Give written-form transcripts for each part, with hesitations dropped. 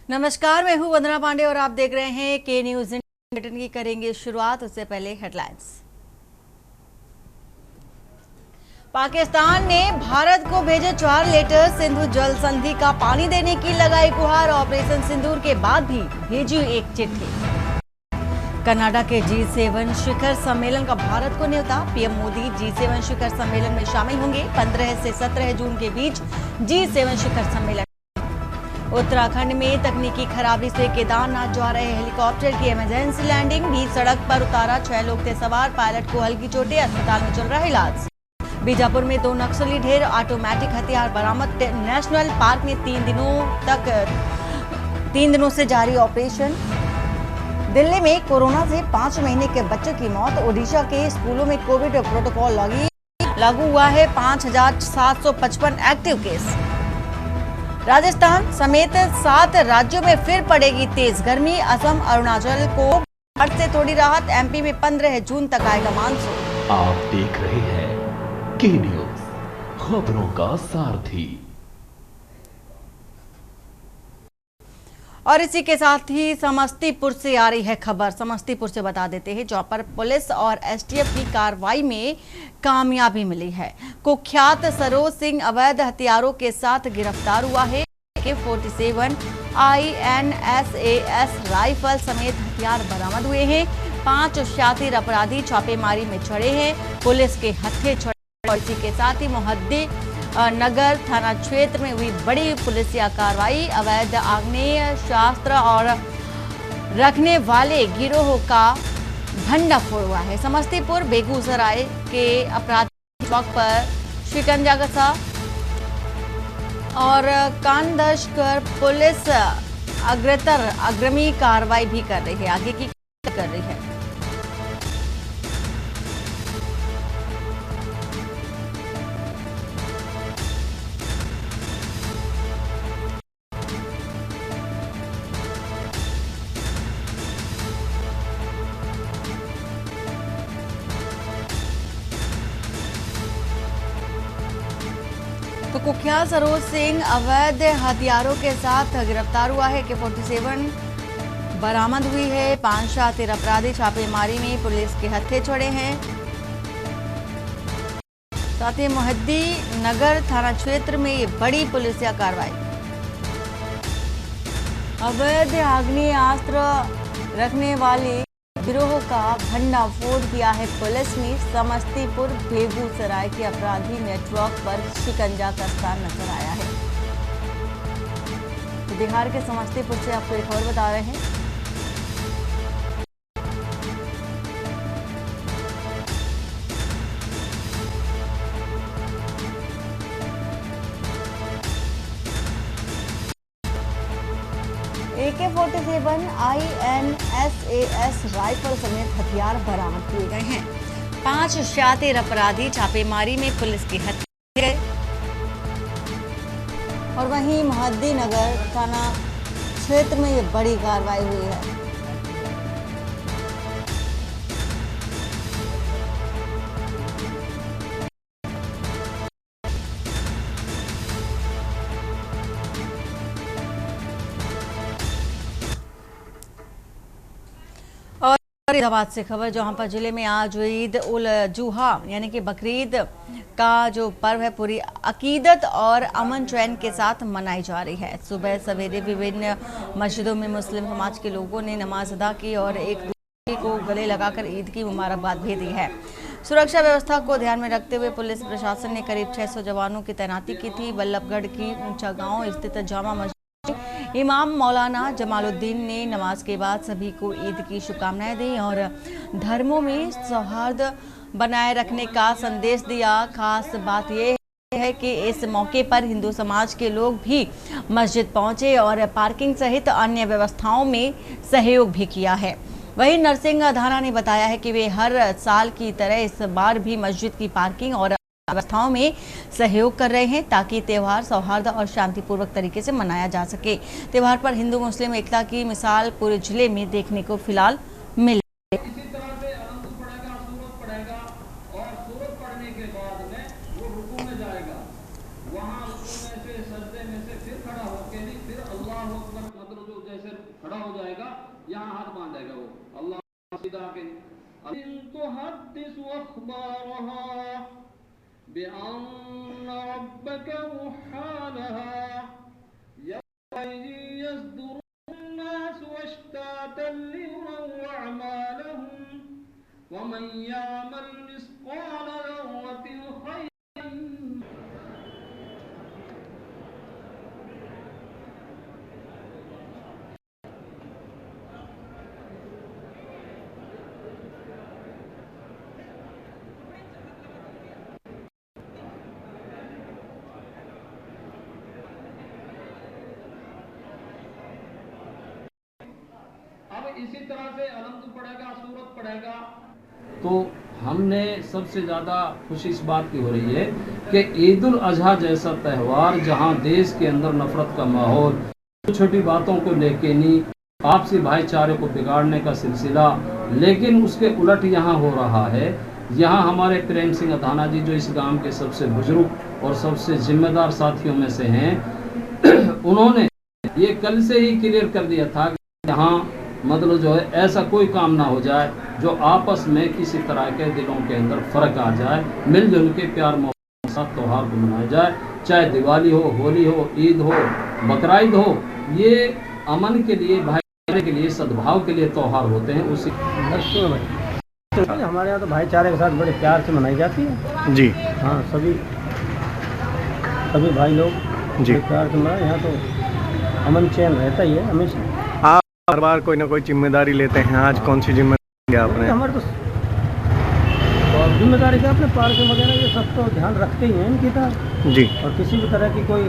नमस्कार, मैं हूं वंदना पांडे और आप देख रहे हैं के न्यूज इंडिया की। करेंगे शुरुआत, उससे पहले हेडलाइंस। पाकिस्तान ने भारत को भेजे 4 लेटर, सिंधु जल संधि का पानी देने की लगाई गुहार। ऑपरेशन सिंदूर के बाद भी भेजी एक चिट्ठी। कनाडा के G7 शिखर सम्मेलन का भारत को न्योता। पीएम मोदी G7 शिखर सम्मेलन में शामिल होंगे। 15 से 17 जून के बीच G7 शिखर सम्मेलन। उत्तराखंड में तकनीकी खराबी से केदारनाथ जा रहे हेलीकॉप्टर की इमरजेंसी लैंडिंग। बीच सड़क पर उतारा, 6 लोग थे सवार, पायलट को हल्की चोटें, अस्पताल में चल रहा इलाज। बीजापुर में 2 नक्सली ढेर, ऑटोमेटिक हथियार बरामद। नेशनल पार्क में 3 दिनों से जारी ऑपरेशन। दिल्ली में कोरोना से 5 महीने के बच्चे की मौत। ओडिशा के स्कूलों में कोविड प्रोटोकॉल लागू हुआ है। 5755 एक्टिव केस। राजस्थान समेत 7 राज्यों में फिर पड़ेगी तेज गर्मी। असम, अरुणाचल को बाढ़ से थोड़ी राहत। एमपी में 15 जून तक आएगा मानसून। आप देख रहे हैं के न्यूज, खबरों का सारथी। और इसी के साथ ही समस्तीपुर से आ रही है खबर। समस्तीपुर से बता देते हैं, जहां पर पुलिस और एसटीएफ की कार्रवाई में कामयाबी मिली है। कुख्यात सरोज सिंह अवैध हथियारों के साथ गिरफ्तार हुआ है। AK-47 INSAS राइफल समेत हथियार बरामद हुए हैं। 5 शातिर अपराधी छापेमारी में चढ़े हैं, पुलिस के हत्थे चढ़े। और इसी के साथ ही मोहद्दी नगर थाना क्षेत्र में हुई बड़ी पुलिसिया कार्रवाई। अवैध आग्नेय शास्त्र और रखने वाले गिरोह का भंडाफोड़ हुआ है। समस्तीपुर बेगूसराय के अपराधी चौक पर शिकंजा कसा और कान दर्ज कर पुलिस अग्रमी कार्रवाई भी कर रही है, आगे की कर रही है। तो कुख्यात सरोज सिंह अवैध हथियारों के साथ गिरफ्तार हुआ है। AK-47 बरामद हुई है। 5 शातिर अपराधी छापेमारी में पुलिस के हत्थे चढ़े हैं। साथ ही मोहद्दी नगर थाना क्षेत्र में ये बड़ी पुलिसिया कार्रवाई। अवैध आग्नेयास्त्र रखने वाले गिरोह का भंडाफोड़ किया है पुलिस ने। समस्तीपुर बेगूसराय के अपराधी नेटवर्क पर शिकंजा कसता नजर आया है। तो बिहार के समस्तीपुर से आपको एक खबर बता रहे हैं। AK-47 INSAS राइफल समेत हथियार बरामद किए गए हैं। 5 शातिर अपराधी छापेमारी में पुलिस के हत्थे गए। और वहीं मोहद्दी नगर थाना क्षेत्र में ये बड़ी कार्रवाई हुई है। फरीदाबाद से खबर, जहां पर जिले में आज ईद उल जुहा यानी कि बकरीद का जो पर्व है पूरी अकीदत और अमन चैन के साथ मनाई जा रही है। सुबह सवेरे विभिन्न मस्जिदों में मुस्लिम समाज के लोगों ने नमाज अदा की और एक दूसरे को गले लगाकर ईद की मुबारकबाद भी दी है। सुरक्षा व्यवस्था को ध्यान में रखते हुए पुलिस प्रशासन ने करीब 600 जवानों की तैनाती की थी। बल्लभगढ़ की ऊंचा गांव स्थित जामा मस्जिद इमाम मौलाना जमालुद्दीन ने नमाज के बाद सभी को ईद की शुभकामनाएं दी और धर्मों में सौहार्द बनाए रखने का संदेश दिया। खास बात यह है कि इस मौके पर हिंदू समाज के लोग भी मस्जिद पहुंचे और पार्किंग सहित अन्य व्यवस्थाओं में सहयोग भी किया है। वहीं नरसिंह धाना ने बताया है कि वे हर साल की तरह इस बार भी मस्जिद की पार्किंग और व्यवस्थाओं में सहयोग कर रहे हैं ताकि त्यौहार सौहार्द और शांतिपूर्वक तरीके से मनाया जा सके। त्यौहार पर हिंदू मुस्लिम एकता की मिसाल पूरे जिले में देखने को फिलहाल मिली। वहां रुकू में से सजदे में से फिर खड़ा होके नहीं, फिर अल्लाह अकबर मतलब जो खड़ा हो जाएगा, यहाँ हाथ बांधेगा वो अल्लाह सीधा के तुहद्दिसु अखबारहा बिअन्न रब्बक मुहालहा यस्दुरुन्नासु अश्तातन लियुरौ अअमालहुम वमन यअमल मिस्काल दर्रतिन खैरन। अब इसी तरह से अलम्द पढ़ेगा, सूरत पढ़ेगा। तो हमने सबसे ज़्यादा खुशी इस बात की हो रही है कि ईद उल अजहा जैसा त्यौहार जहां देश के अंदर नफरत का माहौल, छोटी बातों को लेके नहीं, आपसी भाईचारे को बिगाड़ने का सिलसिला, लेकिन उसके उलट यहाँ हो रहा है। यहाँ हमारे प्रेम सिंह अधाना जी जो इस गांव के सबसे बुजुर्ग और सबसे जिम्मेदार साथियों में से हैं, उन्होंने ये कल से ही क्लियर कर दिया था कि यहाँ मतलब जो है ऐसा कोई काम ना हो जाए जो आपस में किसी तरह के दिलों के अंदर फर्क आ जाए, मिलजुल के प्यार मोहब्बत के साथ त्यौहार को मनाया जाए। चाहे दिवाली हो, होली हो, ईद हो, बकरीद हो, ये अमन के लिए, भाईचारे के लिए, सद्भाव के लिए त्यौहार होते हैं। उसी हमारे यहाँ तो भाईचारे के साथ बड़े प्यार से मनाई जाती है जी। हाँ, सभी भाई लोग जी प्यार से मनाए। यहाँ तो अमन चैन रहता ही है हमेशा। आप हर बार कोई ना कोई जिम्मेदारी लेते हैं, आज कौन सी जिम्मेदारी आपने? हमारे तो जिम्मेदारी क्या, अपने पार्क वगैरह ये सब तो ध्यान रखते ही हैं इनकी तरह जी। और किसी भी तरह की कोई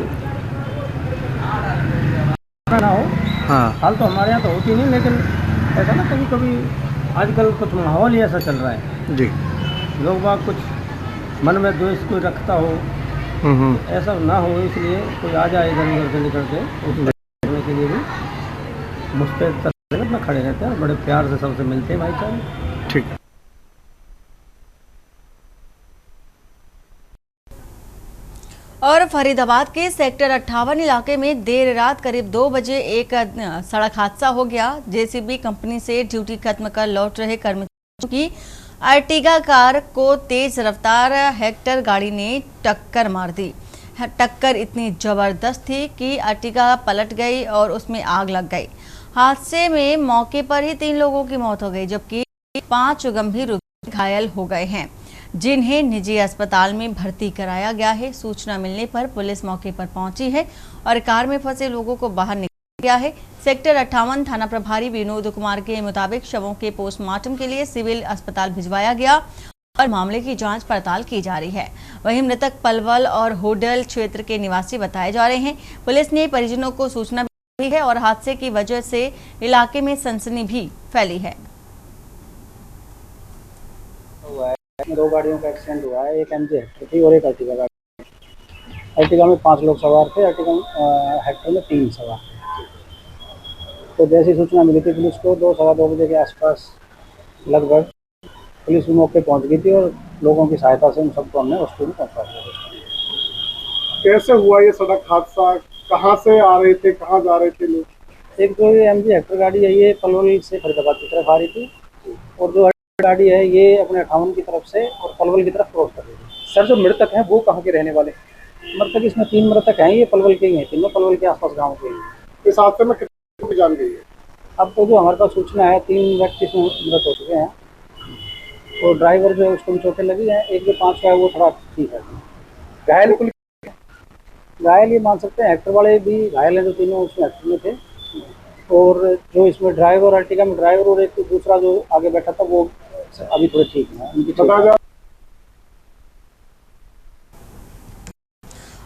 ना हो। हाँ, हाल तो हमारे यहाँ तो होती नहीं, लेकिन ऐसा ना कभी कभी आजकल कुछ माहौल ही ऐसा चल रहा है जी। लोग बाग कुछ मन में द्वेष कोई रखता हो, ऐसा ना हो, इसलिए कोई आ जाए इधर उधर से निकल के उसको देखने के लिए भी मुस्तैद में खड़े रहते हैं, बड़े प्यार से सबसे मिलते हैं भाईचारे। ठीक। और फरीदाबाद के सेक्टर 58 इलाके में देर रात करीब 2 बजे एक सड़क हादसा हो गया। जेसीबी कंपनी से ड्यूटी खत्म कर लौट रहे कर्मचारियों की अर्टिगा कार को तेज रफ्तार हेक्टर गाड़ी ने टक्कर मार दी। टक्कर इतनी जबरदस्त थी कि अर्टिगा पलट गई और उसमें आग लग गई। हादसे में मौके पर ही 3 लोगों की मौत हो गई, जबकि 5 गंभीर रूप से घायल हो गए हैं, जिन्हें निजी अस्पताल में भर्ती कराया गया है। सूचना मिलने पर पुलिस मौके पर पहुंची है और कार में फंसे लोगों को बाहर निकाला गया है। सेक्टर 58 थाना प्रभारी विनोद कुमार के मुताबिक शवों के पोस्टमार्टम के लिए सिविल अस्पताल भिजवाया गया और मामले की जांच पड़ताल की जा रही है। वहीं मृतक पलवल और होडल क्षेत्र के निवासी बताए जा रहे हैं। पुलिस ने परिजनों को सूचना दी है और हादसे की वजह से इलाके में सनसनी भी फैली है। 2 गाड़ियों का एक्सीडेंट हुआ है, एक MG हेक्टर थी और एक अर्टिगा गाड़ी। अर्टिगा में 5 लोग सवार थे, अर्टिगा हेक्टर में 3 सवार थे। तो जैसी सूचना मिली थी पुलिस को 2-2:15 बजे के आसपास लगभग पुलिस भी मौके पहुंच गई थी और लोगों की सहायता से उन सबको हमने हॉस्पिटल पहुंचा दिया। कैसे हुआ ये सड़क हादसा? कहाँ से आ रहे थे, कहाँ जा रहे थे लोग? एक जो ये MG हेक्टर गाड़ी है ये पलवल से फरीदाबाद की तरफ आ रही थी और जो गाड़ी है ये अपने 58 की तरफ से और पलवल की तरफ क्रॉस कर रही थी। सर, जो मृतक हैं वो कहाँ के रहने वाले? मृतक इसमें 3 मृतक हैं, ये पलवल के ही हैं, तीनों पलवल के आसपास गाँव के ही। इस हादसे में कितने लोग जान गई है? अब तो जो हमारे पास सूचना है 3 व्यक्ति इसमें मृत हो चुके हैं और ड्राइवर जो है उसको चोटें लगी हैं। एक जो 5 का है वो थोड़ा ठीक है। घायल ये मान सकते हैं हेक्टर वाले भी घायल हैं, जो तीनों उसमें हेक्टर में थे, और जो इसमें ड्राइवर अर्टिगा में ड्राइवर और एक दूसरा जो आगे बैठा था वो अभी थोड़े ठीक है।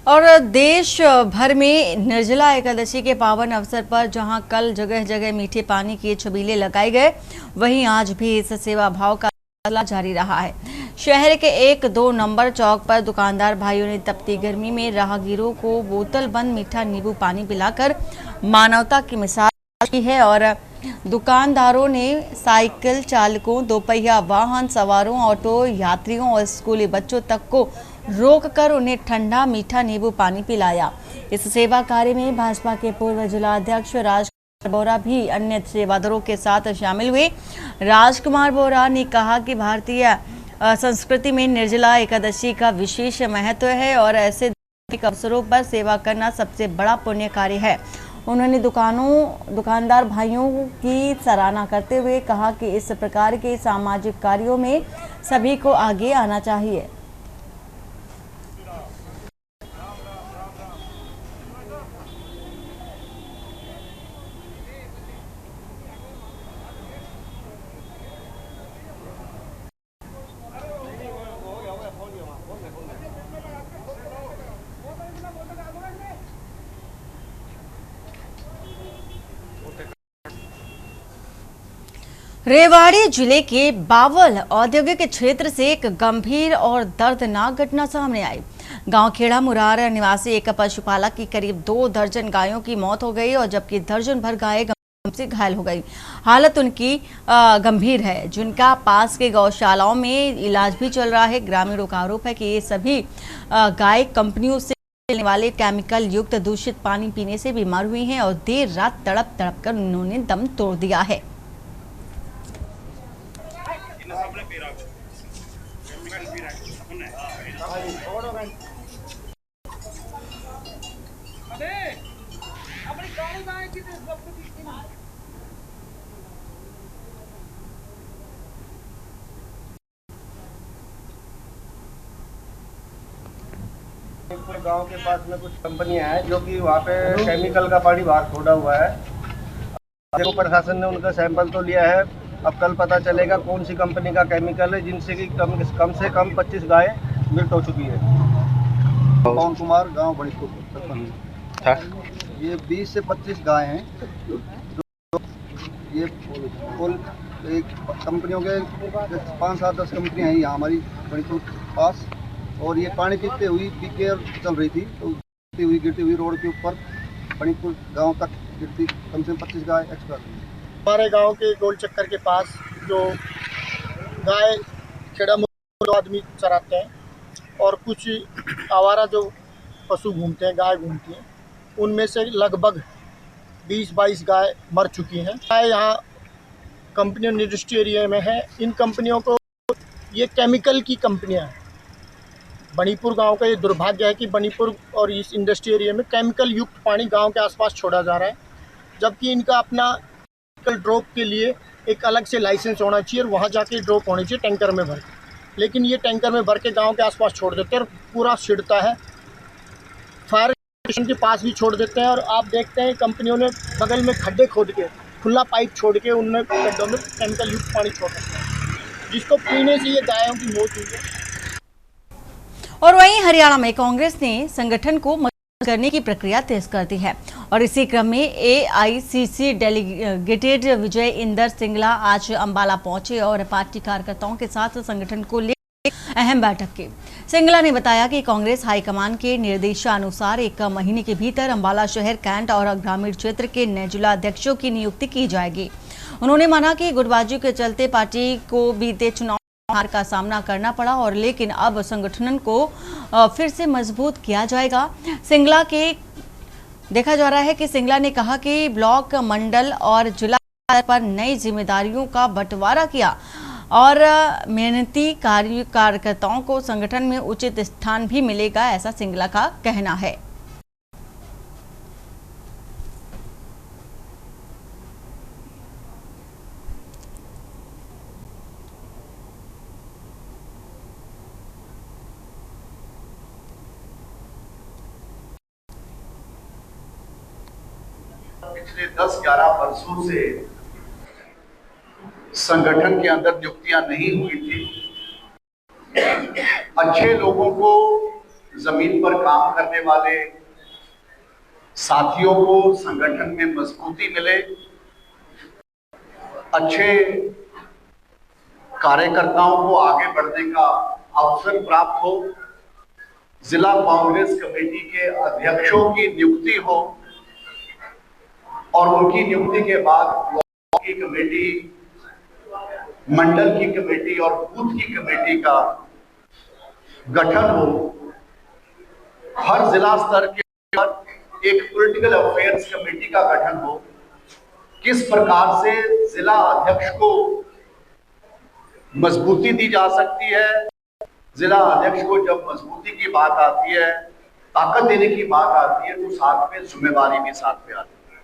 और देश भर में निर्जला एकादशी के पावन अवसर पर जहां कल जगह जगह मीठे पानी के छबीले लगाए गए, वहीं आज भी इस सेवा भाव का सिलसिला जारी रहा है। शहर के 1-2 नंबर चौक पर दुकानदार भाइयों ने तपती गर्मी में राहगीरों को बोतल बंद मीठा नींबू पानी पिलाकर मानवता की मिसाल की है और दुकानदारों ने साइकिल चालकों, दोपहिया वाहन सवारों, ऑटो यात्रियों और स्कूली बच्चों तक को रोककर उन्हें ठंडा मीठा नींबू पानी पिलाया। इस सेवा कार्य में भाजपा के पूर्व जिला अध्यक्ष राज बोरा भी अन्य सेवादारों के साथ शामिल हुए। राजकुमार बोरा ने कहा कि भारतीय संस्कृति में निर्जला एकादशी का विशेष महत्व है और ऐसे अवसरों पर सेवा करना सबसे बड़ा पुण्य कार्य है। उन्होंने दुकानदार भाइयों की सराहना करते हुए कहा कि इस प्रकार के सामाजिक कार्यों में सभी को आगे आना चाहिए। रेवाड़ी जिले के बावल औद्योगिक क्षेत्र से एक गंभीर और दर्दनाक घटना सामने आई। गांव खेड़ा मुरार निवासी एक पशुपालक की करीब 2 दर्जन गायों की मौत हो गई और जबकि दर्जन भर गायें से घायल हो गई। हालत उनकी गंभीर है, जिनका पास के गौशालाओं में इलाज भी चल रहा है। ग्रामीणों का आरोप है कि ये सभी गाय कंपनियों से मिलने वाले केमिकल युक्त दूषित पानी पीने से बीमार हुई हैं और देर रात तड़प तड़प कर उन्होंने दम तोड़ दिया है। गांव के पास में कुछ कंपनियां हैं जो कि वहाँ पे केमिकल का पानी बाहर छोड़ा हुआ है। देखो, प्रशासन ने उनका सैंपल तो लिया है, अब कल पता चलेगा कौन सी कंपनी का केमिकल है, जिनसे कि कम से कम 25 गाय मृत हो चुकी है। पवन कुमार, गांव बड़ीपुर सरपंच। ये 20 से 25 गाय हैं जो ये एक कंपनियों के 5-7-10 कंपनियां हैं यहाँ हमारी बड़ीपुर पास, और ये पानी पीते हुई चल रही थी, तो गिरती हुई रोड के ऊपर बड़ीपुर गांव तक गिरती, कम से कम 25 गाय एक्सपायर हुई। हमारे गांव के गोल चक्कर के पास जो गाय खेड़ा मुरार आदमी चराते हैं और कुछ आवारा जो पशु घूमते हैं, गाय घूमती हैं, उनमें से लगभग 20-22 गाय मर चुकी हैं। गाय यहाँ कंपनियों निर्दिष्ट एरिया में है। इन कंपनियों को, ये केमिकल की कंपनियां हैं। बनीपुर गांव का ये दुर्भाग्य है कि बनीपुर और इस इंडस्ट्री एरिया में केमिकल युक्त पानी गांव के आसपास छोड़ा जा रहा है, जबकि इनका अपना ड्रॉप के लिए एक अलग से लाइसेंस होना चाहिए और वहाँ जाके ड्रॉप होनी चाहिए टैंकर में भर। लेकिन ये टैंकर में भर के गांव के आसपास छोड़ देते हैं और पूरा छिड़ता है, फायर स्टेशन के पास भी छोड़ देते हैं। और आप देखते हैं कंपनियों ने बगल में खड्डे खोद के खुला पाइप छोड़ के उनमें गड्ढों में केमिकल युक्त पानी छोड़ देते हैं, जिसको पीने से ये गायों की मौत हुई है। और वहीं हरियाणा में कांग्रेस ने संगठन को मजबूत करने की प्रक्रिया तेज कर दी है और इसी क्रम में एआईसीसी डेलीगेटेड विजय इंदर सिंगला आज अंबाला पहुंचे और पार्टी कार्यकर्ताओं के साथ संगठन को लेकर अहम बैठक की। सिंगला ने बताया कि कांग्रेस हाईकमान के निर्देशानुसार 1 महीने के भीतर अंबाला शहर, कैंट और ग्रामीण क्षेत्र के नए जिला अध्यक्षों की नियुक्ति की जाएगी। उन्होंने माना कि गुटबाजी के चलते पार्टी को बीते चुनाव हार का सामना करना पड़ा और लेकिन अब संगठन को फिर से मजबूत किया जाएगा। सिंगला के देखा जा रहा है कि सिंगला ने कहा कि ब्लॉक, मंडल और जिला स्तर पर नई जिम्मेदारियों का बंटवारा किया और मेहनती कार्यकर्ताओं को संगठन में उचित स्थान भी मिलेगा, ऐसा सिंगला का कहना है। पिछले 10-11 वर्षों से संगठन के अंदर नियुक्तियां नहीं हुई थी। अच्छे लोगों को, जमीन पर काम करने वाले साथियों को संगठन में मजबूती मिले, अच्छे कार्यकर्ताओं को आगे बढ़ने का अवसर प्राप्त हो, जिला कांग्रेस कमेटी के अध्यक्षों की नियुक्ति हो और उनकी नियुक्ति के बाद ब्लॉक की कमेटी, मंडल की कमेटी और बूथ की कमेटी का गठन हो। हर जिला स्तर के पर एक पॉलिटिकल अफेयर्स कमेटी का गठन हो किस प्रकार से जिला अध्यक्ष को मजबूती दी जा सकती है। जिला अध्यक्ष को जब मजबूती की बात आती है, ताकत देने की बात आती है, तो साथ में जिम्मेदारी भी साथ में आती है।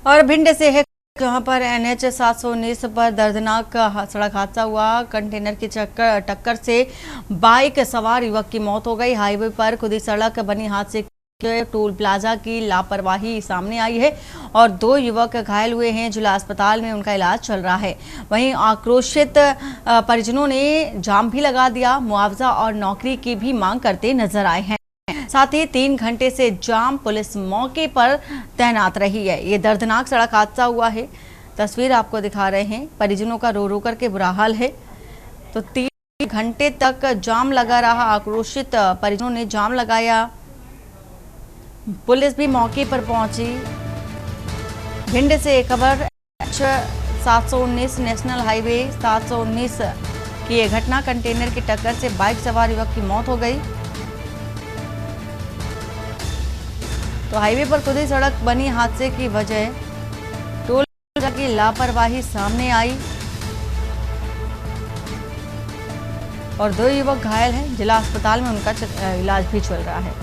और भिंड से है जहां पर NH 719 पर दर्दनाक सड़क हादसा हुआ। कंटेनर की टक्कर से बाइक सवार युवक की मौत हो गई। हाईवे पर खुदी सड़क बनी हादसे के टोल प्लाजा की लापरवाही सामने आई है और 2 युवक घायल हुए हैं। जिला अस्पताल में उनका इलाज चल रहा है। वहीं आक्रोशित परिजनों ने जाम भी लगा दिया। मुआवजा और नौकरी की भी मांग करते नजर आए हैं। साथ ही 3 घंटे से जाम पुलिस मौके पर तैनात रही है। ये दर्दनाक सड़क हादसा हुआ है। तस्वीर आपको दिखा रहे हैं। परिजनों का रो रो करके बुरा हाल है। तो 3 घंटे तक जाम लगा रहा। आक्रोशित परिजनों ने जाम लगाया। पुलिस भी मौके पर पहुंची। भिंड से एक खबर 719 नेशनल हाईवे 719 की यह घटना। कंटेनर की टक्कर से बाइक सवार युवक की मौत हो गई। तो हाईवे पर खुदी सड़क बनी हादसे की वजह टोल प्लाजा की लापरवाही सामने आई और 2 युवक घायल हैं। जिला अस्पताल में उनका इलाज भी चल रहा है।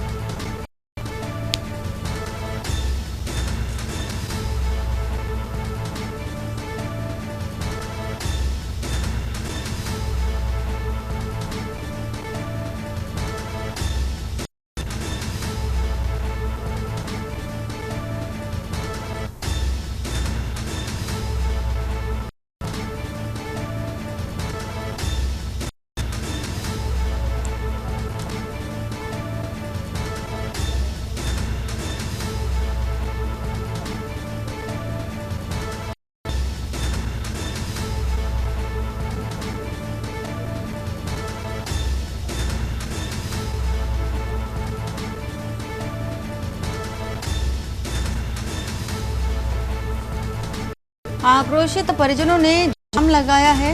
आक्रोशित परिजनों ने जाम लगाया है।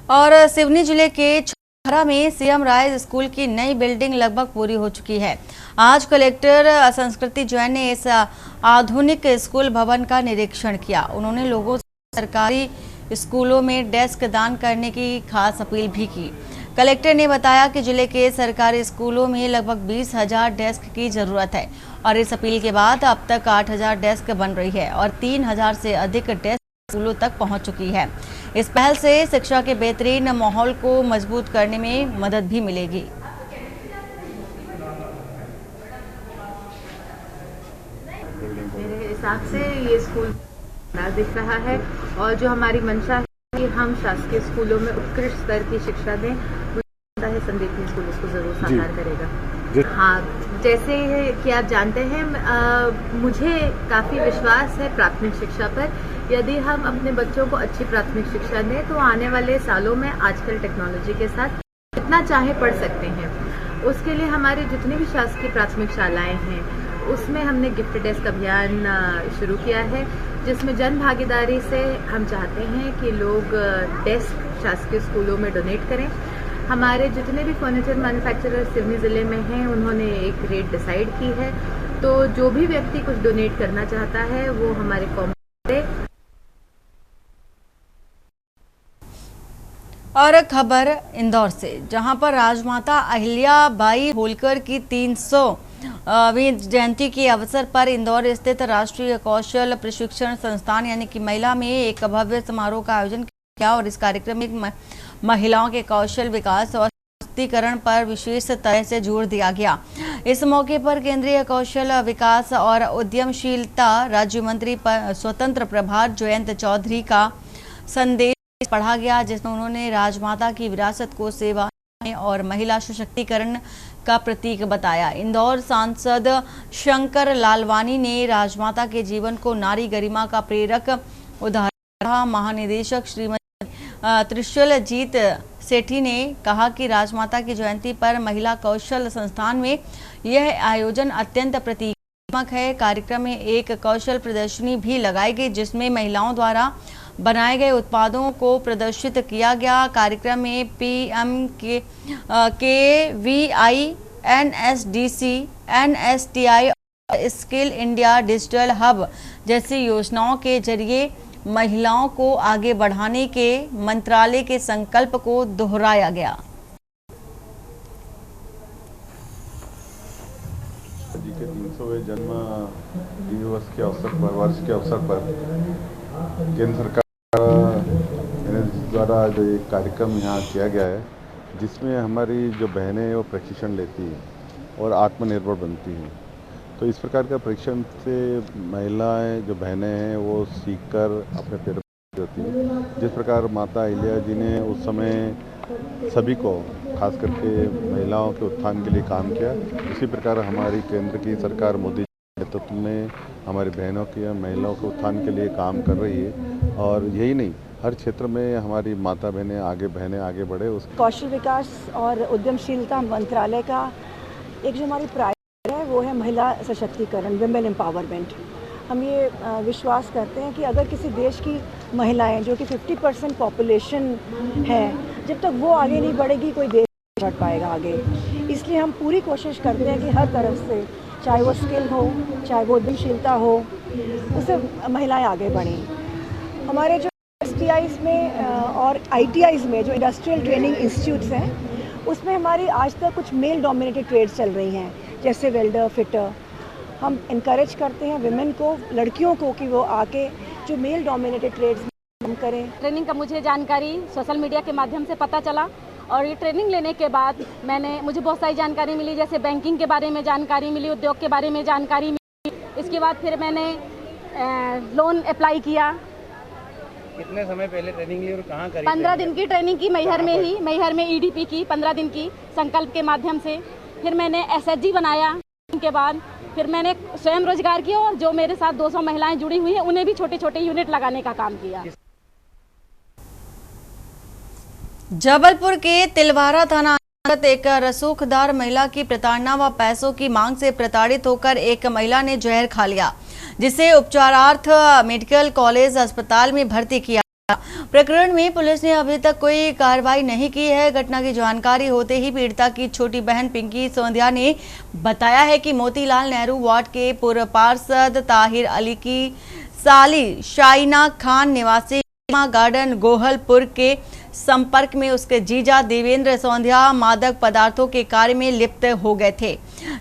और सिवनी जिले के छपरा में सीएम राय स्कूल की नई बिल्डिंग लगभग पूरी हो चुकी है। आज कलेक्टर संस्कृति जैन ने इस आधुनिक स्कूल भवन का निरीक्षण किया। उन्होंने लोगों से सरकारी स्कूलों में डेस्क दान करने की खास अपील भी की। कलेक्टर ने बताया कि जिले के सरकारी स्कूलों में लगभग 20,000 डेस्क की जरूरत है और इस अपील के बाद अब तक 8,000 डेस्क बन रही है और 3,000 से अधिक डेस्क स्कूलों तक पहुंच चुकी है। इस पहल से शिक्षा के बेहतरीन माहौल को मजबूत करने में मदद भी मिलेगी। मेरे हिसाब से ये स्कूल दिख रहा है और जो हमारी मंशा है कि हम शासकीय स्कूलों में उत्कृष्ट स्तर की शिक्षा दें, मुझे संदीपनी स्कूल इसको जरूर साकार करेगा। हाँ, जैसे कि आप जानते हैं, मुझे काफ़ी विश्वास है प्राथमिक शिक्षा पर। यदि हम अपने बच्चों को अच्छी प्राथमिक शिक्षा दें तो आने वाले सालों में आजकल टेक्नोलॉजी के साथ जितना चाहे पढ़ सकते हैं। उसके लिए हमारी जितनी भी शासकीय प्राथमिक शालाएं हैं उसमें हमने गिफ्ट डेस्क अभियान शुरू किया है, जिसमें जन भागीदारी से हम चाहते हैं कि लोग डेस्क शासकीय स्कूलों में डोनेट करें। हमारे जितने भी फर्नीचर मैन्युफैक्चरर सिवनी ज़िले में हैं उन्होंने एक रेट डिसाइड की है, तो जो भी व्यक्ति कुछ डोनेट करना चाहता है वो हमारे कॉम्प्लेक्स। और खबर इंदौर से, जहां पर राजमाता अहिल्याबाई होलकर की 300वीं जयंती के अवसर पर इंदौर स्थित राष्ट्रीय कौशल प्रशिक्षण संस्थान यानी कि महिला में एक भव्य समारोह का आयोजन किया और इस कार्यक्रम में महिलाओं के कौशल विकास और सशक्तिकरण पर विशेष तरह से जोर दिया गया। इस मौके पर केंद्रीय कौशल विकास और उद्यमशीलता राज्य मंत्री स्वतंत्र प्रभार जयंत चौधरी का संदेश पढ़ा गया, जिसमें उन्होंने राजमाता की विरासत को सेवा और महिला सशक्तिकरण का प्रतीक बताया। इंदौर सांसद शंकर लालवानी ने राजमाता के जीवन को नारी गरिमा का प्रेरक उदाहरण कहा। महानिदेशक श्रीमती त्रिशूलजीत सेठी ने कहा कि राजमाता की जयंती पर महिला कौशल संस्थान में यह आयोजन अत्यंत प्रतीकात्मक है। कार्यक्रम में एक कौशल प्रदर्शनी भी लगाई गई, जिसमें महिलाओं द्वारा बनाए गए उत्पादों को प्रदर्शित किया गया। कार्यक्रम में PMKVI, NSDC, NSTI और स्किल इंडिया डिजिटल हब जैसी योजनाओं के जरिए महिलाओं को आगे बढ़ाने के मंत्रालय के संकल्प को दोहराया गया। जी के 300वें जन्म दिवस के अवसर पर केंद्र सरकार द्वारा जो एक कार्यक्रम यहाँ किया गया है, जिसमें हमारी जो बहनें वो प्रशिक्षण लेती हैं और आत्मनिर्भर बनती हैं। तो इस प्रकार का प्रशिक्षण से महिलाएं जो बहनें हैं वो सीखकर अपने पैरों पर होती हैं। जिस प्रकार माता अहिल्या जी ने उस समय सभी को, खास करके महिलाओं के उत्थान के लिए काम किया, उसी प्रकार हमारी केंद्र की सरकार मोदी के नेतृत्व में हमारी बहनों की, महिलाओं के उत्थान के लिए काम कर रही है। और यही नहीं, हर क्षेत्र में हमारी माता बहनें आगे बढ़े। उस कौशल विकास और उद्यमशीलता मंत्रालय का एक जो हमारी प्रायोरिटी है वो है महिला सशक्तिकरण, विमेन एम्पावरमेंट। हम ये विश्वास करते हैं कि अगर किसी देश की महिलाएं, जो कि 50% पॉपुलेशन है, जब तक वो आगे नहीं बढ़ेगी कोई देश नहीं बढ़ पाएगा आगे। इसलिए हम पूरी कोशिश करते हैं कि हर तरफ से, चाहे वो स्किल हो, चाहे वो उद्यमशीलता हो, उससे महिलाएं आगे बढ़ें। हमारे जो STIs में और ITIs में जो इंडस्ट्रियल ट्रेनिंग इंस्टीट्यूट्स हैं, उसमें हमारी आज तक कुछ मेल डोमिनेटेड ट्रेड्स चल रही हैं, जैसे वेल्डर, फिटर। हम इनकरेज करते हैं विमेन को, लड़कियों को, कि वो आके जो मेल डोमिनेटेड ट्रेड्स काम करें। ट्रेनिंग का मुझे जानकारी सोशल मीडिया के माध्यम से पता चला और ये ट्रेनिंग लेने के बाद मुझे बहुत सारी जानकारी मिली, जैसे बैंकिंग के बारे में जानकारी मिली, उद्योग के बारे में जानकारी मिली। इसके बाद फिर मैंने लोन अप्लाई किया। कितने समय पहले ट्रेनिंग ली और कहाँ करी? 15 दिन की ट्रेनिंग की मैहर में EDP की 15 दिन की संकल्प के माध्यम से। फिर मैंने SHG बनाया। के बाद फिर मैंने स्वयं रोजगार किया और जो मेरे साथ 200 महिलाएं जुड़ी हुई हैं उन्हें भी छोटे छोटे यूनिट लगाने का काम किया। जबलपुर के तिलवारा थाना अंतर्गत एक रसूखदार महिला की प्रताड़ना व पैसों की मांग से प्रताड़ित होकर एक महिला ने जहर खा लिया, जिसे उपचारार्थ मेडिकल कॉलेज अस्पताल में भर्ती किया। प्रकरण में पुलिस ने अभी तक कोई कार्रवाई नहीं की है। घटना की जानकारी होते ही पीड़िता की छोटी बहन पिंकी सोंधिया ने बताया है कि मोतीलाल नेहरू वार्ड के पूर्व पार्षद ताहिर अली की साली शाइना खान निवासी गार्डन गोहलपुर के संपर्क में उसके जीजा देवेंद्र सोंधिया मादक पदार्थों के कार्य में लिप्त हो गए थे।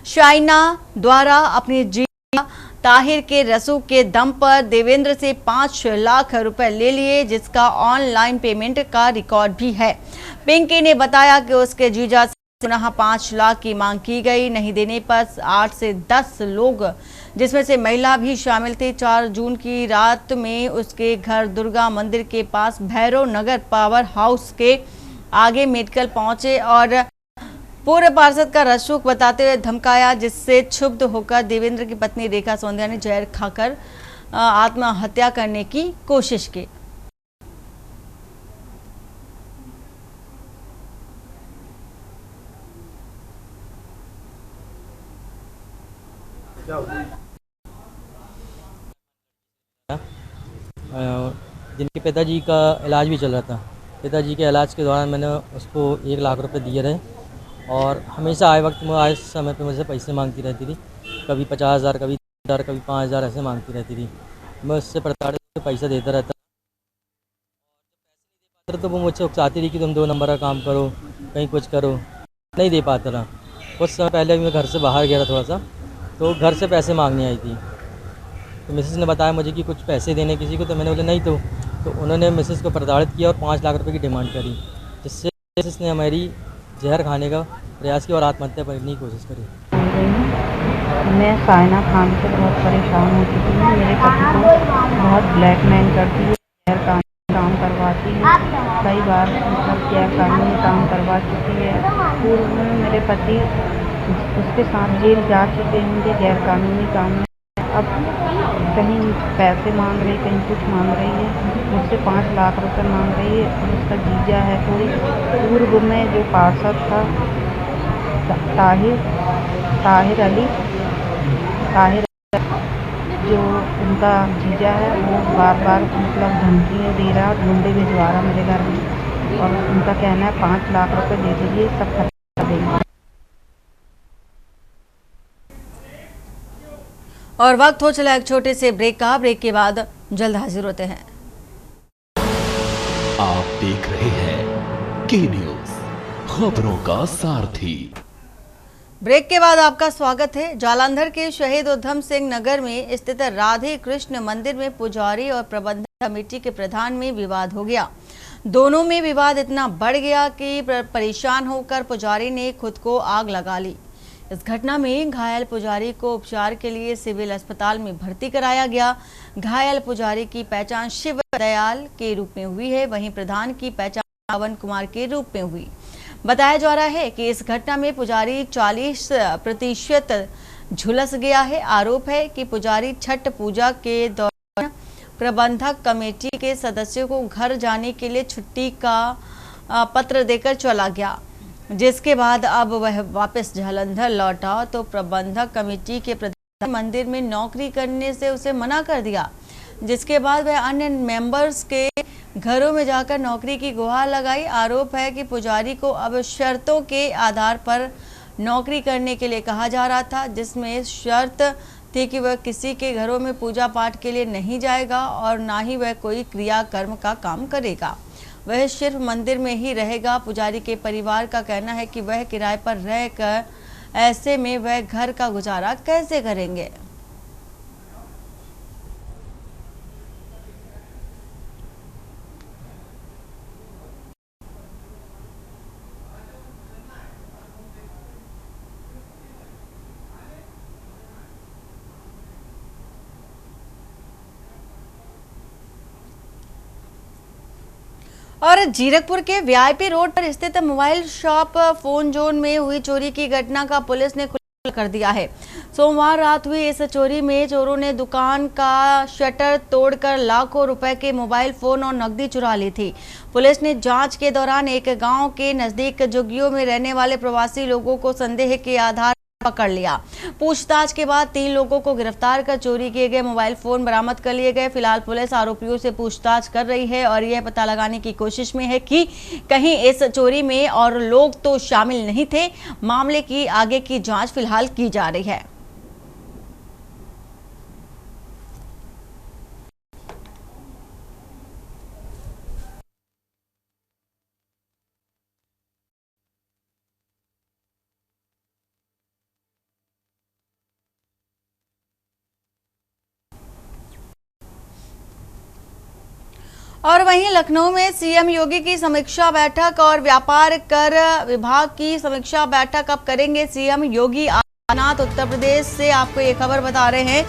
शाइना द्वारा अपने जीजा ताहिर के रसूख के दम पर देवेंद्र से 5 लाख रुपए ले लिए, जिसका ऑनलाइन पेमेंट का रिकॉर्ड भी है। पिंकी ने बताया कि उसके जीजा से पुनः 5 लाख की मांग की गई। नहीं देने पर 8 से 10 लोग, जिसमें से महिला भी शामिल थे, 4 जून की रात में उसके घर दुर्गा मंदिर के पास भैरव नगर पावर हाउस के आगे मेडिकल पहुंचे और पूर्व पार्षद का रसूख बताते हुए धमकाया, जिससे क्षुब्ध होकर देवेंद्र की पत्नी रेखा सोंधिया ने जहर खाकर आत्महत्या करने की कोशिश की। जिनके पिताजी का इलाज भी चल रहा था। पिताजी के इलाज के दौरान मैंने उसको 1 लाख रुपए दिए रहे और हमेशा आए समय पे मुझसे पैसे मांगती रहती थी। कभी 50,000, कभी 10,000, कभी 5,000 ऐसे मांगती रहती थी। मैं उससे प्रताड़ित पैसा देता रहता तो वो मुझसे उकसाती थी कि तुम 2 नंबर का काम करो, कहीं कुछ करो। नहीं दे पाता था। कुछ समय पहले मैं घर से बाहर गया था थोड़ा सा, तो घर से पैसे मांगने आई थी। तो मिसेस ने बताया मुझे कि कुछ पैसे देने किसी को, तो मैंने बोला नहीं। तो उन्होंने मिसेस को प्रताड़ित किया और 5 लाख रुपए की डिमांड करी, जिससे मिसेस ने हमारी जहर खाने का प्रयास किया और आत्महत्या करने की कोशिश करी। मैं शाइना खान से बहुत परेशान हो चुकी हूँ। मेरे पति को बहुत ब्लैकमेल करती है, जहर का काम करवाती है। कई बार मतलब गैर कानूनी काम करवा चुकी है। पूर्व में मेरे पति उसके साथ जेल जा चुके होंगे गैर कानूनी काम में। अब कहीं पैसे मांग रही, कहीं कुछ मांग रही है। मुझसे 5 लाख रुपए मांग रही है और उसका जीजा है। थोड़ी पूर्व में जो पार्षद था ताहिर अली, जो उनका जीजा है वो बार बार मतलब धमकियाँ दे रहा है, गुंडे भिजवा रहा मेरे घर में, और उनका कहना है 5 लाख रुपए दे दीजिए सब खत्म कर देंगे। और वक्त हो चला एक छोटे से ब्रेक का। ब्रेक के बाद जल्द हाजिर होते हैं। आप देख रहे हैं के न्यूज, खबरों का सारथी। ब्रेक के बाद आपका स्वागत है। जालंधर के शहीद उधम सिंह नगर में स्थित राधे कृष्ण मंदिर में पुजारी और प्रबंधक कमेटी के प्रधान में विवाद हो गया। दोनों में विवाद इतना बढ़ गया कि परेशान होकर पुजारी ने खुद को आग लगा ली। इस घटना में घायल पुजारी को उपचार के लिए सिविल अस्पताल में भर्ती कराया गया। घायल पुजारी की पहचान शिव दयाल के रूप में हुई है, वहीं प्रधान की पहचान पवन कुमार के रूप में हुई। बताया जा रहा है कि इस घटना में पुजारी 40% झुलस गया है। आरोप है कि पुजारी छठ पूजा के दौरान प्रबंधक कमेटी के सदस्यों को घर जाने के लिए छुट्टी का पत्र देकर चला गया, जिसके बाद अब वह वापस जालंधर लौटा तो प्रबंधक कमेटी के प्रधान मंदिर में नौकरी करने से उसे मना कर दिया, जिसके बाद वह अन्य मेंबर्स के घरों में जाकर नौकरी की गुहार लगाई। आरोप है कि पुजारी को अब शर्तों के आधार पर नौकरी करने के लिए कहा जा रहा था, जिसमें शर्त थी कि वह किसी के घरों में पूजा पाठ के लिए नहीं जाएगा और ना ही वह कोई क्रियाकर्म का काम करेगा, वह सिर्फ मंदिर में ही रहेगा। पुजारी के परिवार का कहना है कि वह किराए पर रहकर ऐसे में वह घर का गुजारा कैसे करेंगे। और जीरकपुर के वीआईपी रोड पर स्थित मोबाइल शॉप फोन जोन में हुई चोरी की घटना का पुलिस ने खुलासा कर दिया है। सोमवार रात हुई इस चोरी में चोरों ने दुकान का शटर तोड़कर लाखों रुपए के मोबाइल फोन और नकदी चुरा ली थी। पुलिस ने जांच के दौरान एक गांव के नजदीक झुग्गियों में रहने वाले प्रवासी लोगों को संदेह के आधार पकड़ लिया। पूछताछ के बाद 3 लोगों को गिरफ्तार कर चोरी किए गए मोबाइल फोन बरामद कर लिए गए। फिलहाल पुलिस आरोपियों से पूछताछ कर रही है और यह पता लगाने की कोशिश में है कि कहीं इस चोरी में और लोग तो शामिल नहीं थे। मामले की आगे की जांच फिलहाल की जा रही है। और वहीं लखनऊ में सीएम योगी की समीक्षा बैठक और व्यापार कर विभाग की समीक्षा बैठक अब करेंगे सीएम योगी आदित्यनाथ। उत्तर प्रदेश से आपको ये खबर बता रहे हैं,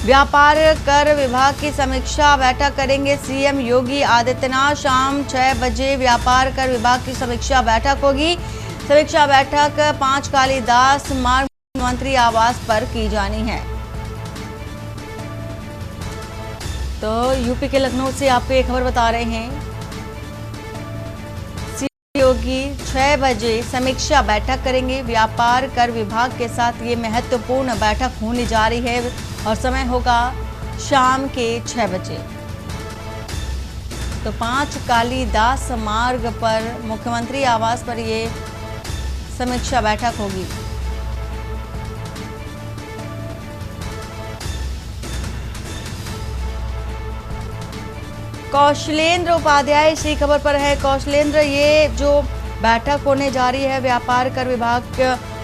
व्यापार कर विभाग की समीक्षा बैठक करेंगे सीएम योगी आदित्यनाथ। शाम 6 बजे व्यापार कर विभाग की समीक्षा बैठक होगी। समीक्षा बैठक 5 कालीदास मार्ग मुख्यमंत्री आवास पर की जानी है। तो यूपी के लखनऊ से आपको एक खबर बता रहे हैं, सीएम योगी 6 बजे समीक्षा बैठक करेंगे। व्यापार कर विभाग के साथ ये महत्वपूर्ण बैठक होने जा रही है और समय होगा शाम के 6 बजे। तो 5 कालीदास मार्ग पर मुख्यमंत्री आवास पर ये समीक्षा बैठक होगी। कौशलेंद्र उपाध्याय इसी खबर पर है। कौशलेंद्र, ये जो बैठक होने जा रही है व्यापार कर विभाग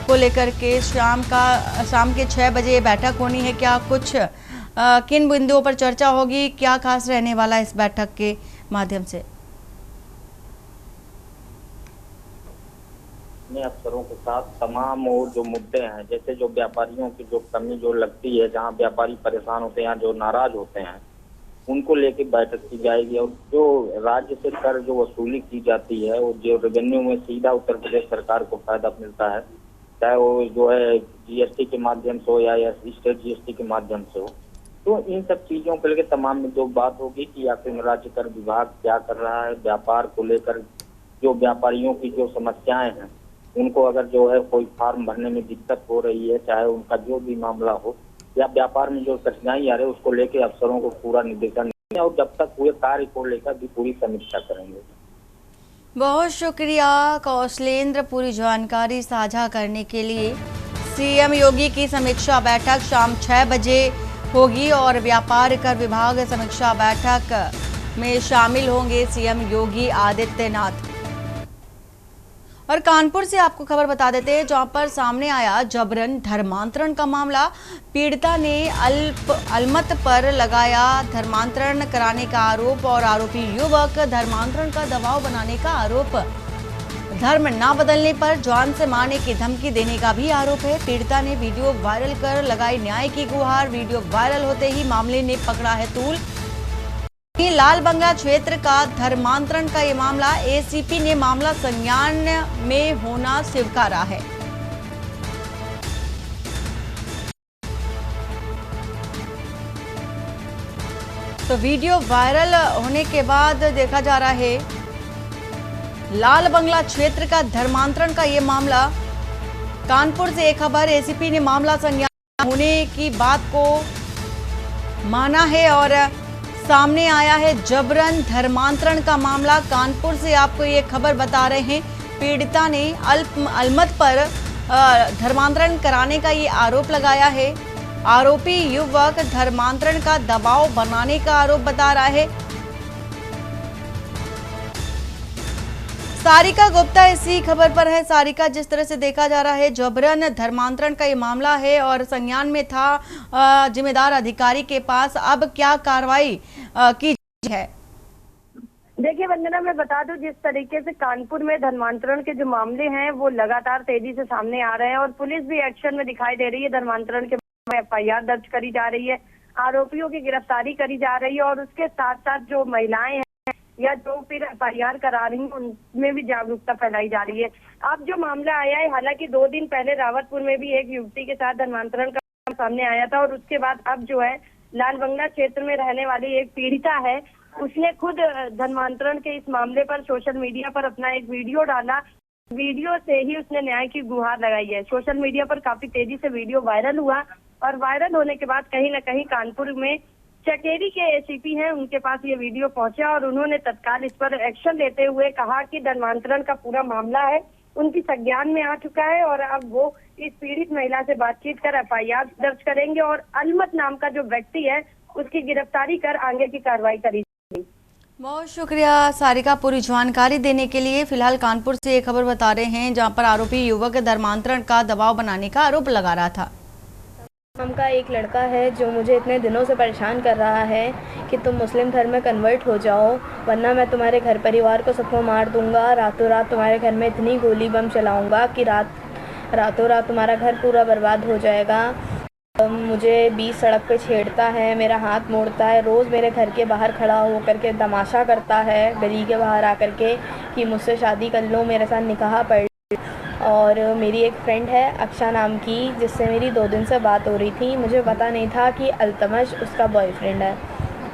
को लेकर के शाम के 6 बजे बैठक होनी है, क्या कुछ किन बिंदुओं पर चर्चा होगी, क्या खास रहने वाला है इस बैठक के माध्यम से? अफसरों के साथ तमाम और जो मुद्दे हैं, जैसे जो व्यापारियों की जो कमी जो लगती है, जहां व्यापारी परेशान होते हैं, जो नाराज होते हैं, उनको लेके बैठक की जाएगी। और जो राज्य से कर जो वसूली की जाती है, वो जो रेवेन्यू में सीधा उत्तर प्रदेश सरकार को फायदा मिलता है, चाहे वो जो है जीएसटी के माध्यम से हो या स्टेट जीएसटी के माध्यम से हो, तो इन सब चीजों को लेकर तमाम में जो बात होगी कि आखिर राज्य कर विभाग क्या कर रहा है, व्यापार को लेकर जो व्यापारियों की जो समस्याएं हैं, उनको अगर जो है कोई फार्म भरने में दिक्कत हो रही है, चाहे उनका जो भी मामला हो, या व्यापार में जो कठिनाई आ रही है उसको लेके अफसरों को पूरा निर्देशन देंगे और जब तक हुए कार्य को लेकर भी पूरी समीक्षा करेंगे। बहुत शुक्रिया कौशलेंद्र, पूरी जानकारी साझा करने के लिए। सीएम योगी की समीक्षा बैठक शाम 6 बजे होगी और व्यापार कर विभाग समीक्षा बैठक में शामिल होंगे सीएम योगी आदित्यनाथ। और कानपुर से आपको खबर बता देते हैं, जहां पर सामने आया जबरन धर्मांतरण का मामला। पीड़िता ने अलमत पर लगाया धर्मांतरण कराने का आरोप और आरोपी युवक धर्मांतरण का दबाव बनाने का आरोप। धर्म ना बदलने पर जान से मारने की धमकी देने का भी आरोप है। पीड़िता ने वीडियो वायरल कर लगाई न्याय की गुहार। वीडियो वायरल होते ही मामले ने पकड़ा है तूल। लाल बंगला क्षेत्र का धर्मांतरण का ये मामला, एसीपी ने मामला संज्ञान में होना स्वीकारा है। तो वीडियो वायरल होने के बाद देखा जा रहा है लाल बंगला क्षेत्र का धर्मांतरण का ये मामला। कानपुर से एक खबर, एसीपी ने मामला संज्ञान होने की बात को माना है और सामने आया है जबरन धर्मांतरण का मामला। कानपुर से आपको ये खबर बता रहे हैं, पीड़िता ने अलमत पर धर्मांतरण कराने का ये आरोप लगाया है। आरोपी युवक धर्मांतरण का दबाव बनाने का आरोप बता रहा है। सारिका गुप्ता इसी खबर पर है। सारिका, जिस तरह से देखा जा रहा है जबरन धर्मांतरण का ये मामला है और संज्ञान में था जिम्मेदार अधिकारी के पास, अब क्या कार्रवाई की है? देखिए वंदना, मैं बता दूं जिस तरीके से कानपुर में धर्मांतरण के जो मामले हैं वो लगातार तेजी से सामने आ रहे हैं और पुलिस भी एक्शन में दिखाई दे रही है। धर्मांतरण के FIR दर्ज करी जा रही है, आरोपियों की गिरफ्तारी करी जा रही है और उसके साथ साथ जो महिलाएं हैं या जो फिर FIR करा रही हैं उनमें भी जागरूकता फैलाई जा रही है। अब जो मामला आया है, हालांकि 2 दिन पहले रावतपुर में भी एक युवती के साथ धर्मांतरण का सामने आया था और उसके बाद अब जो है लाल बंगला क्षेत्र में रहने वाली एक पीड़िता है, उसने खुद धर्मांतरण के इस मामले पर सोशल मीडिया पर अपना एक वीडियो डाला। वीडियो से ही उसने न्याय की गुहार लगाई है। सोशल मीडिया पर काफी तेजी से वीडियो वायरल हुआ और वायरल होने के बाद कहीं न कहीं कानपुर में चकेरी के एसीपी हैं, उनके पास ये वीडियो पहुंचा और उन्होंने तत्काल इस पर एक्शन लेते हुए कहा कि धर्मांतरण का पूरा मामला है उनकी संज्ञान में आ चुका है और अब वो इस पीड़ित महिला से बातचीत कर FIR दर्ज करेंगे और अलमत नाम का जो व्यक्ति है उसकी गिरफ्तारी कर आगे की कार्रवाई करी। बहुत शुक्रिया सारिका पूरी जानकारी देने के लिए। फिलहाल कानपुर से एक खबर बता रहे हैं जहां पर आरोपी युवक धर्मांतरण का दबाव बनाने का आरोप लगा रहा था। का एक लड़का है जो मुझे इतने दिनों से परेशान कर रहा है कि तुम मुस्लिम धर्म में कन्वर्ट हो जाओ वरना मैं तुम्हारे घर परिवार को सबको मार दूंगा, रातों रात तुम्हारे घर में इतनी गोली बम चलाऊंगा कि रातों रात तुम्हारा घर पूरा बर्बाद हो जाएगा। मुझे बीच सड़क पे छेड़ता है, मेरा हाथ मोड़ता है, रोज़ मेरे घर के बाहर खड़ा होकर के तमाशा करता है गली के बाहर आकर के कि मुझसे शादी कर लो, मेरे साथ निकाह पढ़। और मेरी एक फ्रेंड है अक्षा नाम की जिससे मेरी 2 दिन से बात हो रही थी, मुझे पता नहीं था कि अल्तमश उसका बॉयफ्रेंड है।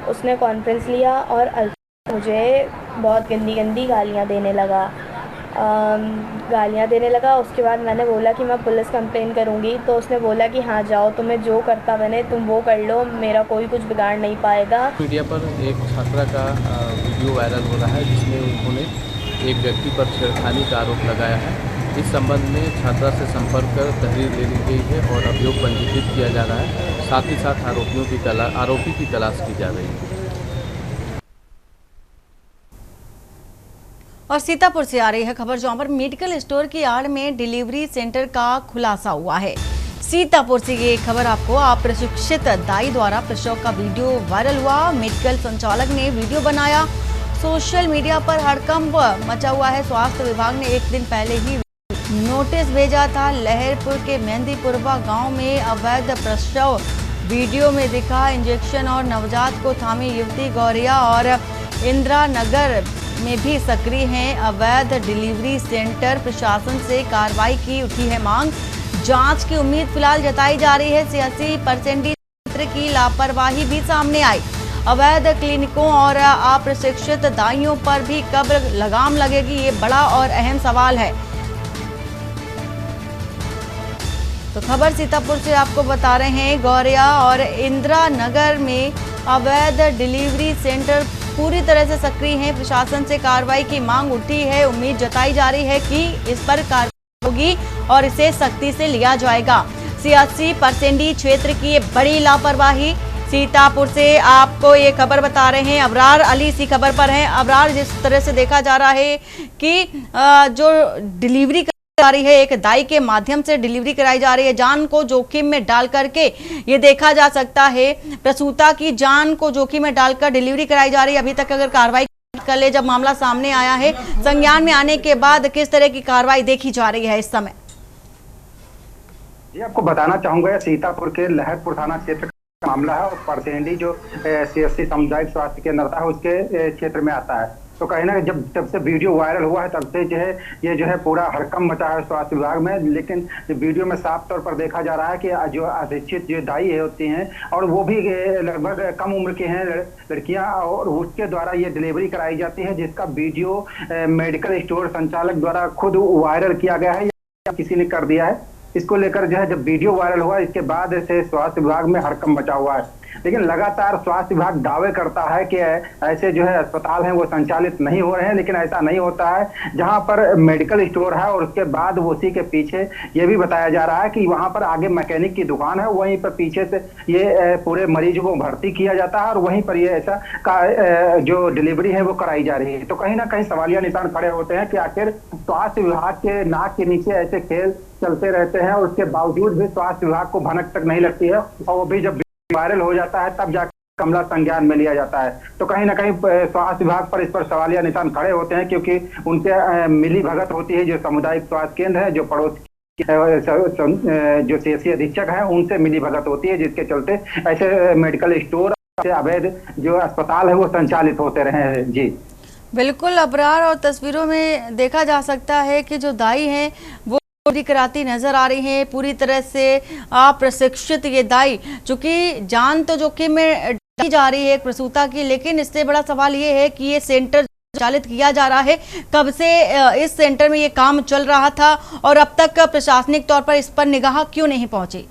उसने कॉन्फ्रेंस लिया और अल्तमश मुझे बहुत गंदी गंदी गालियाँ देने लगा। उसके बाद मैंने बोला कि मैं पुलिस कंप्लेन करूँगी, तो उसने बोला कि हाँ जाओ, तुम्हें जो करता बने तुम वो कर लो, मेरा कोई कुछ बिगाड़ नहीं पाएगा। मीडिया पर एक छात्रा का वीडियो वायरल हो रहा है जिसमें उन्होंने एक व्यक्ति पर छेड़खानी का आरोप लगाया है। इस संबंध में छात्रा से संपर्क कर तहरीर ले ली गई है और अभियोग पंजीकृत किया जा रहा है। साथ ही साथ आरोपी की तलाश की जा रही है। और सीतापुर से आ रही है खबर जहां पर मेडिकल स्टोर की आड़ में डिलीवरी सेंटर का खुलासा हुआ है। सीतापुर से ये खबर आपको अप्रशिक्षित दाई द्वारा प्रसव का वीडियो वायरल हुआ। मेडिकल संचालक ने वीडियो बनाया, सोशल मीडिया पर हड़कंप मचा हुआ है। स्वास्थ्य विभाग ने 1 दिन पहले ही नोटिस भेजा था। लहरपुर के मेहंदीपुरवा गांव में अवैध प्रसव वीडियो में दिखा। इंजेक्शन और नवजात को थामी युवती गौरिया और इंदिरा नगर में भी सक्रिय हैं अवैध डिलीवरी सेंटर। प्रशासन से कार्रवाई की उठी है मांग। जांच की उम्मीद फिलहाल जताई जा रही है। 86% की लापरवाही भी सामने आई। अवैध क्लिनिकों और अप्रशिक्षित दाइयों पर भी कब लगाम लगेगी, ये बड़ा और अहम सवाल है। तो खबर सीतापुर से आपको बता रहे हैं, गौरिया और इंदिरा नगर में अवैध डिलीवरी सेंटर पूरी तरह से सक्रिय हैं। प्रशासन से कार्रवाई की मांग उठी है। उम्मीद जताई जा रही है कि इस पर कार्रवाई होगी और इसे सख्ती से लिया जाएगा। सियासी परसेंडी क्षेत्र की ये बड़ी लापरवाही। सीतापुर से आपको ये खबर बता रहे हैं, अबरार अली इसी खबर पर हैं। अबरार, जिस तरह से देखा जा रहा है कि जो डिलीवरी जा रही है, एक दाई के माध्यम से डिलीवरी कराई जा रही है, जान को जोखिम में डाल करके ये देखा जा सकता है, प्रसूता की जान को जोखिम में डालकर डिलीवरी कराई जा रही है। अभी तक अगर कार्रवाई कर ले, जब मामला सामने आया है, संज्ञान में आने के बाद किस तरह की कार्रवाई देखी जा रही है इस समय? जी, आपको बताना चाहूंगा सीतापुर के लहरपुर थाना क्षेत्र का मामला है और परसेंडी जो सीएससी सामुदायिक स्वास्थ्य केंद्र था उसके क्षेत्र में आता है। तो कहीं ना जब से वीडियो वायरल हुआ है तब से जो है पूरा हड़कंप मचा है स्वास्थ्य विभाग में। लेकिन वीडियो में साफ तौर पर देखा जा रहा है कि जो अशिक्षित जो दाई होती हैं और वो भी लगभग कम उम्र के हैं लड़कियां, और उसके द्वारा ये डिलीवरी कराई जाती है, जिसका वीडियो मेडिकल स्टोर संचालक द्वारा खुद वायरल किया गया है या किसी ने कर दिया है। इसको लेकर जो है जब वीडियो वायरल हुआ इसके बाद से स्वास्थ्य विभाग में हड़कंप मचा हुआ है। लेकिन लगातार स्वास्थ्य विभाग दावे करता है कि ऐसे जो है अस्पताल हैं वो संचालित नहीं हो रहे हैं, लेकिन ऐसा नहीं होता है। जहां पर मेडिकल स्टोर है और उसके बाद उसी के पीछे ये भी बताया जा रहा है कि वहां पर आगे मैकेनिक की दुकान है, वहीं पर पीछे से ये पूरे मरीजों को भर्ती किया जाता है और वहीं पर ये ऐसा जो डिलीवरी है वो कराई जा रही है। तो कहीं ना कहीं सवालिया निशान खड़े होते हैं कि आखिर स्वास्थ्य विभाग के नाक के नीचे ऐसे खेल चलते रहते हैं और उसके बावजूद भी स्वास्थ्य विभाग को भनक तक नहीं लगती है, और वो भी जब वायरल हो जाता है तब जाकर मामला संज्ञान में लिया जाता है। तो कहीं ना कहीं स्वास्थ्य विभाग पर इस पर सवालिया निशान खड़े होते हैं, क्योंकि उनके मिली भगत होती है। जो सामुदायिक स्वास्थ्य केंद्र है, जो पड़ोस जो सीएससी अधीक्षक है, उनसे मिली भगत होती है, जिसके चलते ऐसे मेडिकल स्टोर से अवैध जो अस्पताल है वो संचालित होते रहे हैं। जी बिल्कुल अबरार, और तस्वीरों में देखा जा सकता है कि जो दाई हैं वो कराती नजर आ रही हैं, पूरी तरह से अप्रशिक्षित ये दाई, चूंकि जान तो जोखिम में डाली जा रही है एक प्रसूता की। लेकिन इससे बड़ा सवाल ये है कि ये सेंटर संचालित किया जा रहा है, कब से इस सेंटर में ये काम चल रहा था और अब तक प्रशासनिक तौर पर इस पर निगाह क्यों नहीं पहुंची?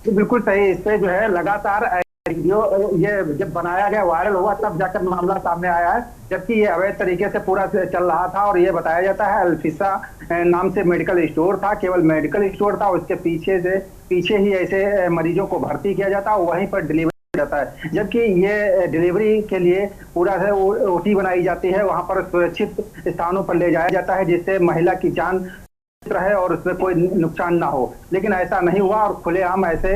बिल्कुल सही, इस पे जो है लगातार वीडियो ये जब बनाया गया, वायरल हुआ, तब जाकर मामला सामने आया है, जबकि ये अवैध तरीके से पूरा चल रहा था। और ये बताया जाता है अल्फिसा नाम से मेडिकल स्टोर था, केवल मेडिकल स्टोर था, उसके पीछे ही ऐसे मरीजों को भर्ती किया जाता है, वहीं पर डिलीवरी जाता है। जबकि ये डिलीवरी के लिए पूरा से ओटी बनाई जाती है, वहां पर सुरक्षित स्थानों पर ले जाया जाता है, जिससे महिला की जान रहे और उसमें कोई नुकसान ना हो। लेकिन ऐसा नहीं हुआ और खुलेआम ऐसे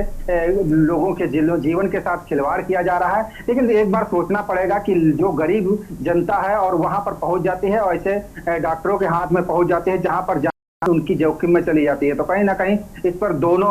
लोगों के जीवन के साथ खिलवाड़ किया जा रहा है। लेकिन एक बार सोचना पड़ेगा कि जो गरीब जनता है और वहां पर पहुंच जाती है और ऐसे डॉक्टरों के हाथ में पहुंच जाती है जहां पर उनकी जोखिम में चली जाती है। तो कहीं ना कहीं इस पर दोनों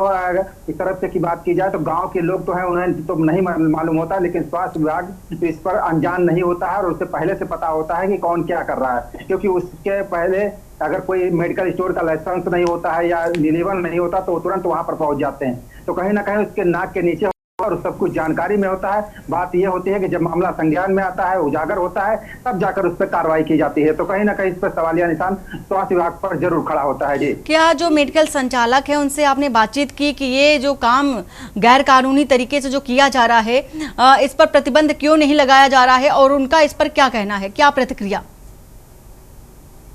इस तरफ से की बात की जाए तो गांव के लोग तो हैं, उन्हें तो नहीं मालूम होता, लेकिन स्वास्थ्य विभाग इस पर अनजान नहीं होता है और उससे पहले से पता होता है कि कौन क्या कर रहा है। क्योंकि उसके पहले अगर कोई मेडिकल स्टोर का लाइसेंस नहीं होता है या निबंधन नहीं होता तो तुरंत वहां पर पहुंच जाते हैं। तो कहीं ना कहीं उसके नाक के नीचे और सब कुछ जानकारी में होता है। बात यह होती है कि जब मामला संज्ञान में आता है, उजागर होता है, तब जाकर उस पर कार्रवाई की जाती है। तो कहीं ना कहीं इस पर सवालिया निशान स्वास्थ्य विभाग पर जरूर खड़ा होता है। जी, क्या जो मेडिकल संचालक है उनसे आपने बातचीत की कि ये जो काम गैर कानूनी तरीके से जो किया जा रहा है, इस पर प्रतिबंध क्यों नहीं लगाया जा रहा है और उनका इस पर क्या कहना है, क्या प्रतिक्रिया?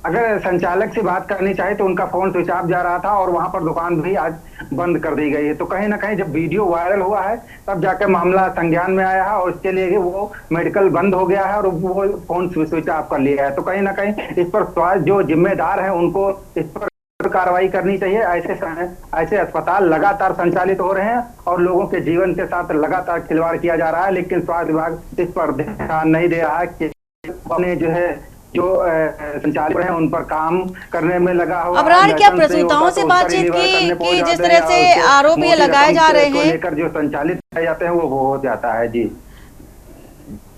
अगर संचालक से बात करनी चाहे तो उनका फोन स्विच ऑफ जा रहा था और वहां पर दुकान भी आज बंद कर दी गई है। तो कहीं ना कहीं जब वीडियो वायरल हुआ है तब जाकर मामला संज्ञान में आया है और इसके लिए वो मेडिकल बंद हो गया है और वो फोन स्विच ऑफ कर लिया है। तो कहीं ना कहीं इस पर जो जिम्मेदार है उनको इस पर कार्रवाई करनी चाहिए। ऐसे अस्पताल लगातार संचालित हो रहे हैं और लोगों के जीवन के साथ लगातार खिलवाड़ किया जा रहा है, लेकिन स्वास्थ्य विभाग इस पर ध्यान नहीं दे रहा है कि उन्हें जो है जो संचालक हैं उन पर काम करने में लगा हुआ। अबरार, क्या प्रसूताओं से बातचीत की कि जिस तरह से आरोप ये लगाए जा रहे हैं लेकर जो संचालित किए जाते हैं वो हो जाता है? जी,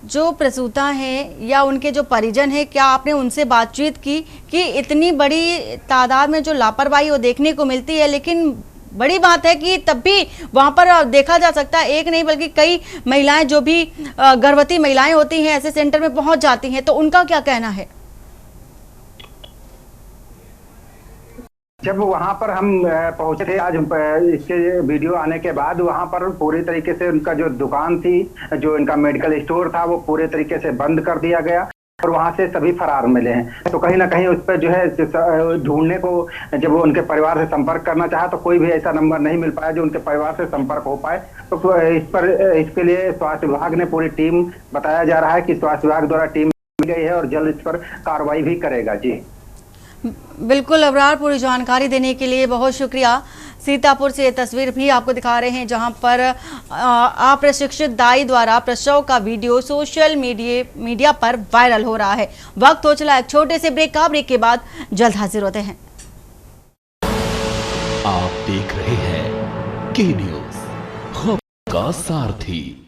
जो प्रसूता हैं या उनके जो परिजन हैं, क्या आपने उनसे बातचीत की कि इतनी बड़ी तादाद में जो लापरवाही वो देखने को मिलती है, लेकिन बड़ी बात है कि तब भी वहां पर देखा जा सकता है एक नहीं बल्कि कई महिलाएं जो भी गर्भवती महिलाएं होती हैं ऐसे सेंटर में पहुंच जाती हैं, तो उनका क्या कहना है? जब वहां पर हम पहुंचे थे आज इसके वीडियो आने के बाद, वहां पर पूरी तरीके से उनका जो दुकान थी, जो इनका मेडिकल स्टोर था, वो पूरे तरीके से बंद कर दिया गया और वहां से सभी फरार मिले हैं। तो कहीं ना कहीं उस पर जो है ढूंढने को, जब वो उनके परिवार से संपर्क करना चाहा तो कोई भी ऐसा नंबर नहीं मिल पाया जो उनके परिवार से संपर्क हो पाए। तो इसके लिए स्वास्थ्य विभाग ने पूरी टीम, बताया जा रहा है कि स्वास्थ्य विभाग द्वारा टीम गई है और जल्द इस पर कार्रवाई भी करेगा। जी बिल्कुल अबरार, पूरी जानकारी देने के लिए बहुत शुक्रिया। सीतापुर से ये तस्वीर भी आपको दिखा रहे हैं जहां पर अप्रशिक्षित दाई द्वारा प्रसव का वीडियो सोशल मीडिया पर वायरल हो रहा है। वक्त हो चला एक छोटे से ब्रेक का। ब्रेक के बाद जल्द हाजिर होते हैं। आप देख रहे हैं के न्यूज़, खबर का सारथी।